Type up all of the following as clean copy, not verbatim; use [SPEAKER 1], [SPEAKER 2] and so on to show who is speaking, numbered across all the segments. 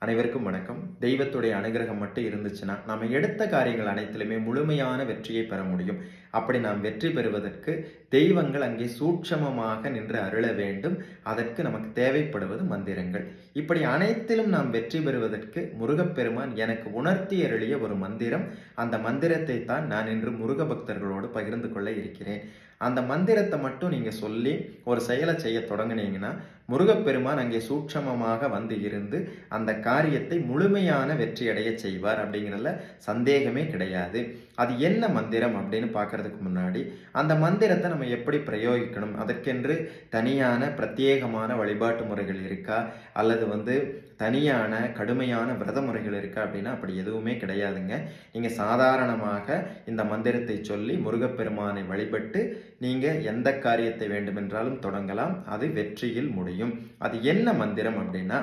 [SPEAKER 1] அனைவருக்கும் வணக்கம். தெய்வத்துடைய அனுகிரகம் மட்டும் இருந்துச்சுன்னா, நாம எடுத்த காரியங்கள் அனைத்திலுமே முழுமையான வெற்றியை பெற முடியும். அப்படி நாம் வெற்றி பெறுவதற்கு தெய்வங்கள் அங்கே சூட்சமமாக நின்று அருள வேண்டும். அதற்கு நமக்கு தேவைப்படுவது மந்திரங்கள். இப்படி அனைத்திலும் நாம் வெற்றி பெறுவதற்கு முருகப்பெருமான் எனக்கு உணர்த்தி அருளிய ஒரு மந்திரம். அந்த மந்திரத்தை தான் நான் இன்று முருக பக்தர்களோடு பகிர்ந்து கொள்ள இருக்கிறேன். அந்த மந்திரத்தை மட்டும் நீங்க சொல்லி ஒரு செயலை செய்ய தொடங்குனீங்கன்னா, முருகப்பெருமான் அங்கே சூட்சமமாக வந்து இருந்து அந்த காரியத்தை முழுமையான வெற்றி அடைய செய்வார் அப்படிங்கிறதுல சந்தேகமே கிடையாது. அது என்ன மந்திரம் அப்படின்னு பார்க்கறதுக்கு முன்னாடி, அந்த மந்திரத்தை நம்ம எப்படி பிரயோகிக்கணும், அதற்கென்று தனியான பிரத்யேகமான வழிபாட்டு முறைகள் இருக்கா, அல்லது தனியான கடுமையான விரத முறைகள் இருக்கா அப்படின்னா அப்படி எதுவுமே கிடையாதுங்க. நீங்கள் சாதாரணமாக இந்த மந்திரத்தை சொல்லி முருகப்பெருமானை வழிபட்டு நீங்கள் எந்த காரியத்தை வேண்டுமென்றாலும் தொடங்கலாம். அது வெற்றியில் முடியும். அது என்ன மந்திரம் அப்படின்னா,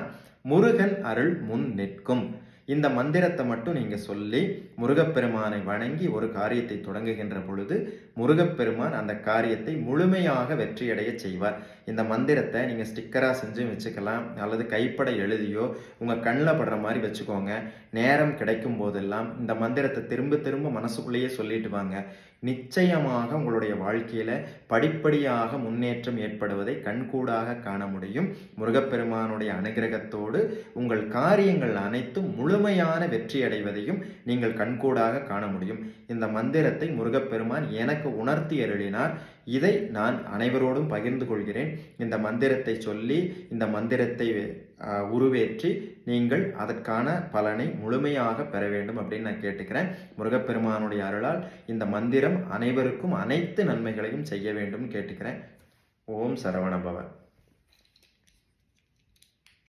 [SPEAKER 1] முருகன் அருள் முன் நிற்கும். இந்த மந்திரத்தை மட்டும் நீங்க சொல்லி முருகப்பெருமானை வணங்கி ஒரு காரியத்தை தொடங்குகின்ற பொழுது முருகப்பெருமான் அந்த காரியத்தை முழுமையாக வெற்றியடைய செய்வார். இந்த மந்திரத்தை நீங்க ஸ்டிக்கரா செஞ்சு வச்சுக்கலாம், அல்லது கைப்பட எழுதியோ உங்க கண்ணில் படுற மாதிரி வச்சுக்கோங்க. நேரம் கிடைக்கும் போதெல்லாம் இந்த மந்திரத்தை திரும்ப திரும்ப மனசுக்குள்ளேயே சொல்லிட்டு வாங்க. நிச்சயமாக உங்களுடைய வாழ்க்கையில படிப்படியாக முன்னேற்றம் ஏற்படுவதை கண்கூடாக காண முடியும். முருகப்பெருமானுடைய அனுகிரகத்தோடு உங்கள் காரியங்கள் அனைத்தும் முழுமையான வெற்றி அடைவதையும் நீங்கள் கண்கூடாக காண முடியும். இந்த மந்திரத்தை முருகப்பெருமான் எனக்கு உணர்த்தி அருளினார். இதை நான் அனைவரோடும் பகிர்ந்து கொள்கிறேன். இந்த மந்திரத்தை சொல்லி இந்த மந்திரத்தை உருவேற்றி நீங்கள் அதற்கான பலனை முழுமையாக பெற வேண்டும் அப்படின்னு நான் கேட்டுக்கிறேன். முருகப்பெருமானுடைய அருளால் இந்த மந்திரம் அனைவருக்கும் அனைத்து நன்மைகளையும் செய்ய வேண்டும் கேட்டுக்கிறேன். ஓம் சரவணபவ.